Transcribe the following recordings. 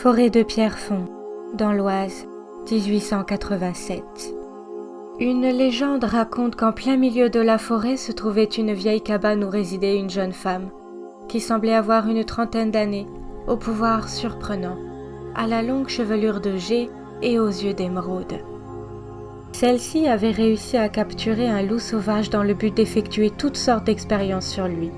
Forêt de Pierrefonds, dans l'Oise, 1887. Une légende raconte qu'en plein milieu de la forêt se trouvait une vieille cabane où résidait une jeune femme, qui semblait avoir une trentaine d'années, au pouvoir surprenant, à la longue chevelure de jais et aux yeux d'émeraude. Celle-ci avait réussi à capturer un loup sauvage dans le but d'effectuer toutes sortes d'expériences sur lui.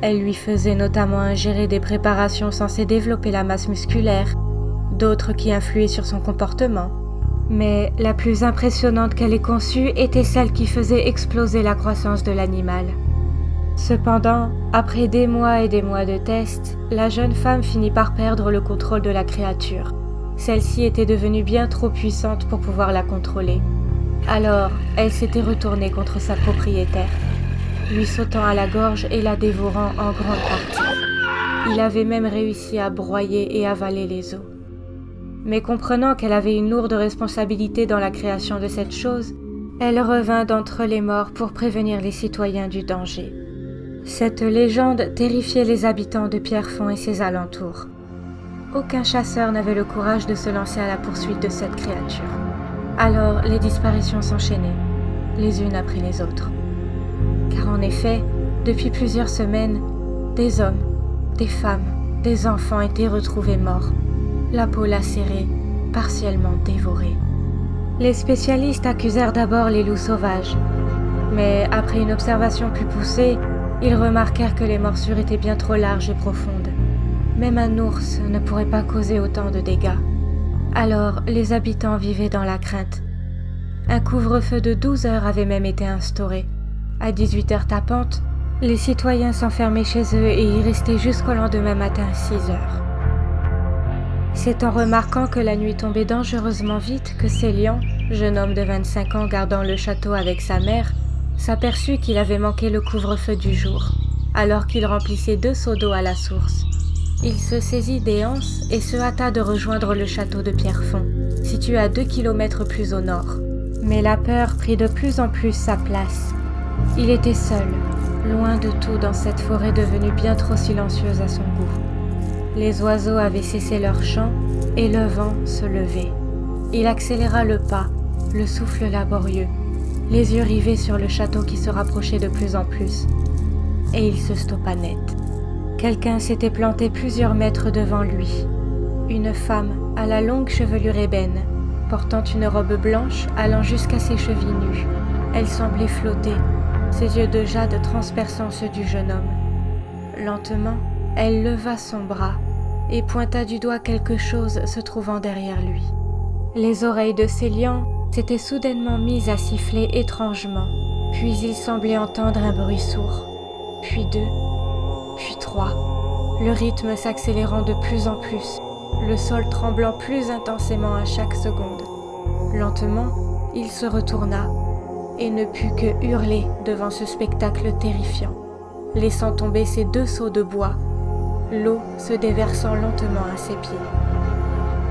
Elle lui faisait notamment ingérer des préparations censées développer la masse musculaire, d'autres qui influaient sur son comportement. Mais la plus impressionnante qu'elle ait conçue était celle qui faisait exploser la croissance de l'animal. Cependant, après des mois et des mois de tests, la jeune femme finit par perdre le contrôle de la créature. Celle-ci était devenue bien trop puissante pour pouvoir la contrôler. Alors, elle s'était retournée contre sa propriétaire, lui sautant à la gorge et la dévorant en grande partie. Il avait même réussi à broyer et avaler les os. Mais comprenant qu'elle avait une lourde responsabilité dans la création de cette chose, elle revint d'entre les morts pour prévenir les citoyens du danger. Cette légende terrifiait les habitants de Pierrefonds et ses alentours. Aucun chasseur n'avait le courage de se lancer à la poursuite de cette créature. Alors les disparitions s'enchaînaient, les unes après les autres. Car en effet, depuis plusieurs semaines, des hommes, des femmes, des enfants étaient retrouvés morts, la peau lacérée, partiellement dévorée. Les spécialistes accusèrent d'abord les loups sauvages, mais après une observation plus poussée, ils remarquèrent que les morsures étaient bien trop larges et profondes. Même un ours ne pourrait pas causer autant de dégâts. Alors, les habitants vivaient dans la crainte. Un couvre-feu de 12 heures avait même été instauré. À 18 heures tapantes, les citoyens s'enfermaient chez eux et y restaient jusqu'au lendemain matin à 6 heures. C'est en remarquant que la nuit tombait dangereusement vite que Célian, jeune homme de 25 ans gardant le château avec sa mère, s'aperçut qu'il avait manqué le couvre-feu du jour, alors qu'il remplissait 2 seaux d'eau à la source. Il se saisit des anses et se hâta de rejoindre le château de Pierrefonds, situé à 2 kilomètres plus au nord. Mais la peur prit de plus en plus sa place. Il était seul, loin de tout dans cette forêt devenue bien trop silencieuse à son goût. Les oiseaux avaient cessé leur chant et le vent se levait. Il accéléra le pas, le souffle laborieux, les yeux rivés sur le château qui se rapprochait de plus en plus. Et il se stoppa net. Quelqu'un s'était planté plusieurs mètres devant lui. Une femme à la longue chevelure ébène, portant une robe blanche allant jusqu'à ses chevilles nues. Elle semblait flotter, ses yeux de jade transperçant ceux du jeune homme. Lentement, elle leva son bras et pointa du doigt quelque chose se trouvant derrière lui. Les oreilles de Célian s'étaient soudainement mises à siffler étrangement, puis il semblait entendre un bruit sourd, puis 2, puis 3, le rythme s'accélérant de plus en plus, le sol tremblant plus intensément à chaque seconde. Lentement, il se retourna et ne put que hurler devant ce spectacle terrifiant, laissant tomber ses 2 seaux de bois, l'eau se déversant lentement à ses pieds.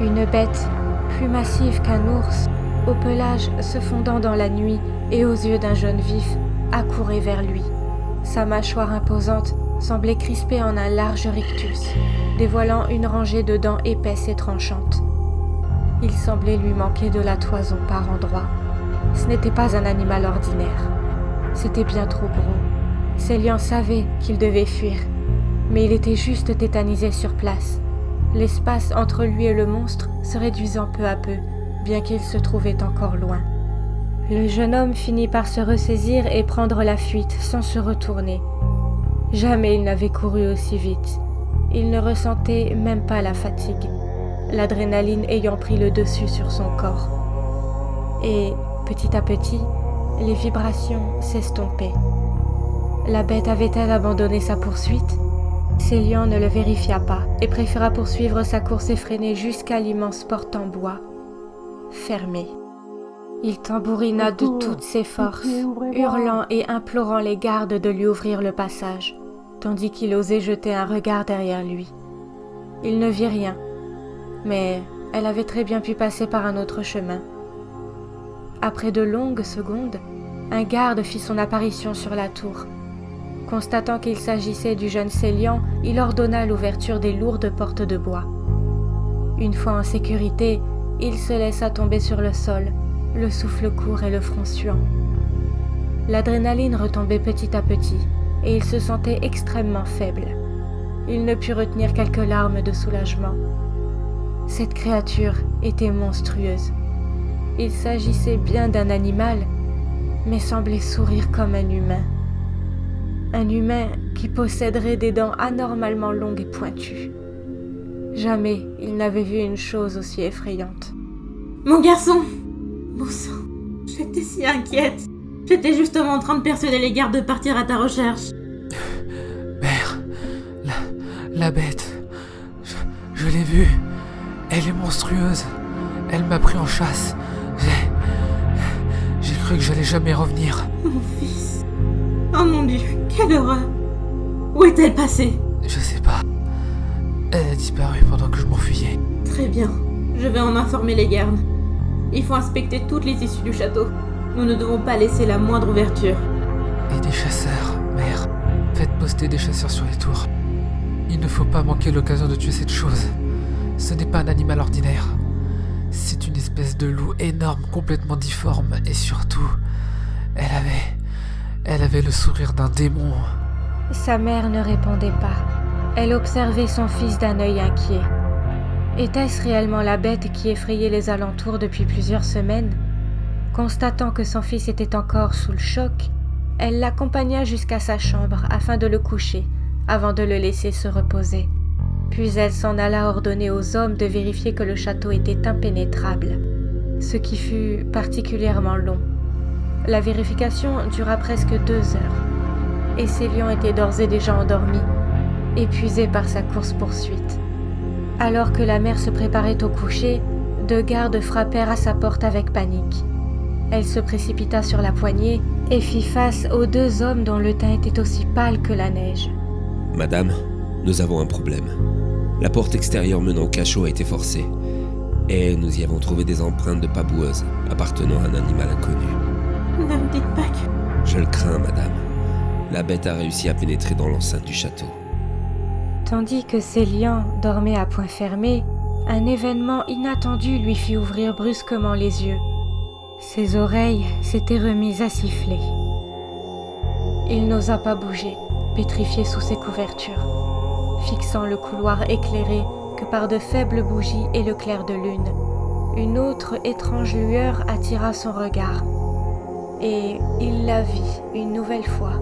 Une bête, plus massive qu'un ours, au pelage se fondant dans la nuit et aux yeux d'un jaune vif, accourait vers lui. Sa mâchoire imposante semblait crispée en un large rictus, dévoilant une rangée de dents épaisses et tranchantes. Il semblait lui manquer de la toison par endroits. Ce n'était pas un animal ordinaire. C'était bien trop gros. Célian savait qu'il devait fuir, mais il était juste tétanisé sur place, l'espace entre lui et le monstre se réduisant peu à peu, bien qu'il se trouvait encore loin. Le jeune homme finit par se ressaisir et prendre la fuite sans se retourner. Jamais il n'avait couru aussi vite. Il ne ressentait même pas la fatigue, l'adrénaline ayant pris le dessus sur son corps. Et, petit à petit, les vibrations s'estompaient. La bête avait-elle abandonné sa poursuite ? Célian ne le vérifia pas et préféra poursuivre sa course effrénée jusqu'à l'immense porte en bois, fermée. Il tambourina de toutes ses forces, hurlant et implorant les gardes de lui ouvrir le passage, tandis qu'il osait jeter un regard derrière lui. Il ne vit rien, mais elle avait très bien pu passer par un autre chemin. Après de longues secondes, un garde fit son apparition sur la tour. Constatant qu'il s'agissait du jeune Célian, il ordonna l'ouverture des lourdes portes de bois. Une fois en sécurité, il se laissa tomber sur le sol, le souffle court et le front suant. L'adrénaline retombait petit à petit, et il se sentait extrêmement faible. Il ne put retenir quelques larmes de soulagement. Cette créature était monstrueuse. Il s'agissait bien d'un animal, mais semblait sourire comme un humain. Un humain qui posséderait des dents anormalement longues et pointues. Jamais il n'avait vu une chose aussi effrayante. Mon garçon! Bon sang, j'étais si inquiète. J'étais justement en train de persuader les gardes de partir à ta recherche. Mère, la bête, je l'ai vue. Elle est monstrueuse. Elle m'a pris en chasse. J'ai cru que j'allais jamais revenir. Mon fils. Oh mon Dieu, quelle horreur. Où est-elle passée? Je sais pas. Elle a disparu pendant que je m'enfuyais. Très bien, je vais en informer les gardes. Il faut inspecter toutes les issues du château. Nous ne devons pas laisser la moindre ouverture. Et des chasseurs, mère. Faites poster des chasseurs sur les tours. Il ne faut pas manquer l'occasion de tuer cette chose. Ce n'est pas un animal ordinaire. C'est une espèce de loup énorme, complètement difforme, et surtout, elle avait le sourire d'un démon. Sa mère ne répondait pas. Elle observait son fils d'un œil inquiet. Était-ce réellement la bête qui effrayait les alentours depuis plusieurs semaines? Constatant que son fils était encore sous le choc, elle l'accompagna jusqu'à sa chambre afin de le coucher, avant de le laisser se reposer. Puis elle s'en alla ordonner aux hommes de vérifier que le château était impénétrable, ce qui fut particulièrement long. La vérification dura presque 2 heures, et Célian était d'ores et déjà endormi, épuisé par sa course-poursuite. Alors que la mère se préparait au coucher, 2 gardes frappèrent à sa porte avec panique. Elle se précipita sur la poignée et fit face aux 2 hommes dont le teint était aussi pâle que la neige. « Madame, nous avons un problème. La porte extérieure menant au cachot a été forcée, et nous y avons trouvé des empreintes de pas boueuses appartenant à un animal inconnu. » Ne me dites pas que... Je le crains, madame. La bête a réussi à pénétrer dans l'enceinte du château. Tandis que Célian dormait à poing fermé, un événement inattendu lui fit ouvrir brusquement les yeux. Ses oreilles s'étaient remises à siffler. Il n'osa pas bouger, pétrifié sous ses couvertures, fixant le couloir éclairé que par de faibles bougies et le clair de lune. Une autre étrange lueur attira son regard, et il la vit une nouvelle fois,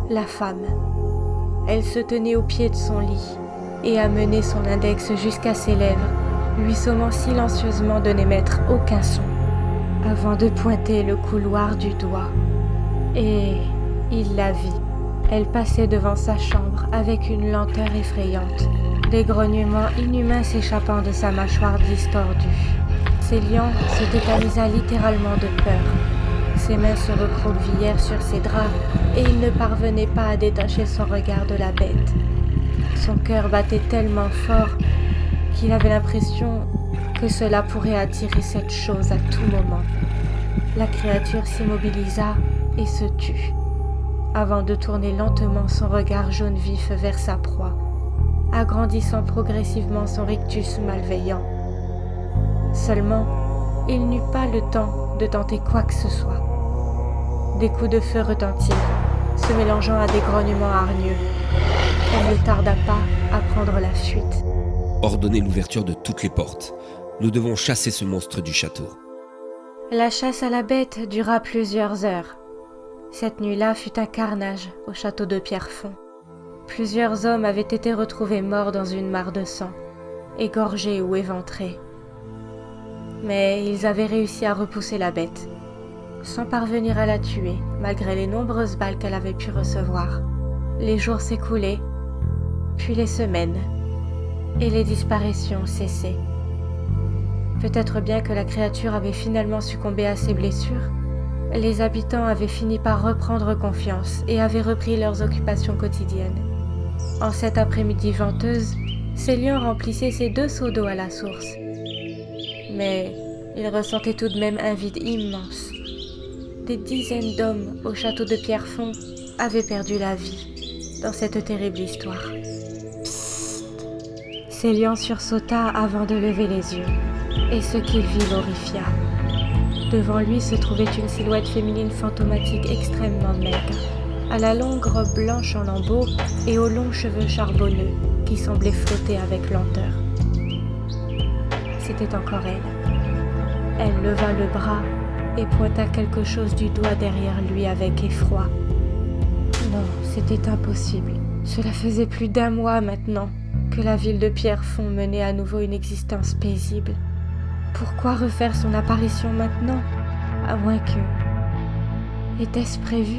la femme. Elle se tenait au pied de son lit et amenait son index jusqu'à ses lèvres, lui sommant silencieusement de n'émettre aucun son, avant de pointer le couloir du doigt. Et il la vit. Elle passait devant sa chambre avec une lenteur effrayante, des grognements inhumains s'échappant de sa mâchoire distordue. Célian se tétanisa littéralement de peur. Ses mains se recroquevillèrent sur ses draps et il ne parvenait pas à détacher son regard de la bête. Son cœur battait tellement fort qu'il avait l'impression que cela pourrait attirer cette chose à tout moment. La créature s'immobilisa et se tut, avant de tourner lentement son regard jaune vif vers sa proie, agrandissant progressivement son rictus malveillant. Seulement, il n'eut pas le temps de tenter quoi que ce soit. Des coups de feu retentirent, se mélangeant à des grognements hargneux. Elle ne tarda pas à prendre la fuite. Ordonnez l'ouverture de toutes les portes. Nous devons chasser ce monstre du château. La chasse à la bête dura plusieurs heures. Cette nuit-là fut un carnage au château de Pierrefonds. Plusieurs hommes avaient été retrouvés morts dans une mare de sang, égorgés ou éventrés. Mais ils avaient réussi à repousser la bête, sans parvenir à la tuer, malgré les nombreuses balles qu'elle avait pu recevoir. Les jours s'écoulaient, puis les semaines, et les disparitions cessaient. Peut-être bien que la créature avait finalement succombé à ses blessures. Les habitants avaient fini par reprendre confiance et avaient repris leurs occupations quotidiennes. En cette après-midi venteuse, Célian remplissait ses 2 seaux d'eau à la source. Mais il ressentait tout de même un vide immense. Des dizaines d'hommes au château de Pierrefonds avaient perdu la vie dans cette terrible histoire. Célian sursauta avant de lever les yeux, et ce qu'il vit l'horrifia. Devant lui se trouvait une silhouette féminine fantomatique extrêmement maigre, à la longue robe blanche en lambeaux et aux longs cheveux charbonneux qui semblaient flotter avec lenteur. C'était encore elle. Elle leva le bras et pointa quelque chose du doigt derrière lui avec effroi. Non, c'était impossible. Cela faisait plus d'1 mois maintenant que la ville de Pierrefonds menait à nouveau une existence paisible. Pourquoi refaire son apparition maintenant? À moins que... Était-ce prévu?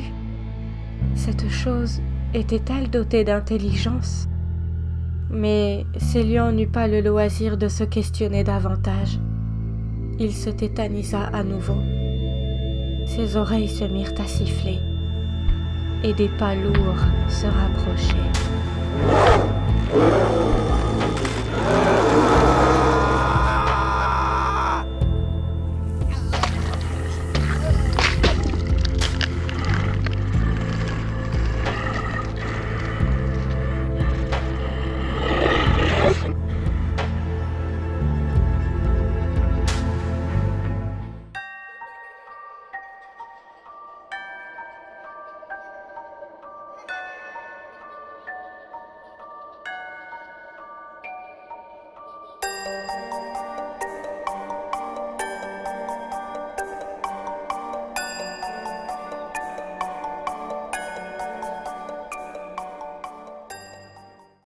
Cette chose était-elle dotée d'intelligence? Mais Célian n'eut pas le loisir de se questionner davantage. Il se tétanisa à nouveau. Ses oreilles se mirent à siffler, et des pas lourds se rapprochaient.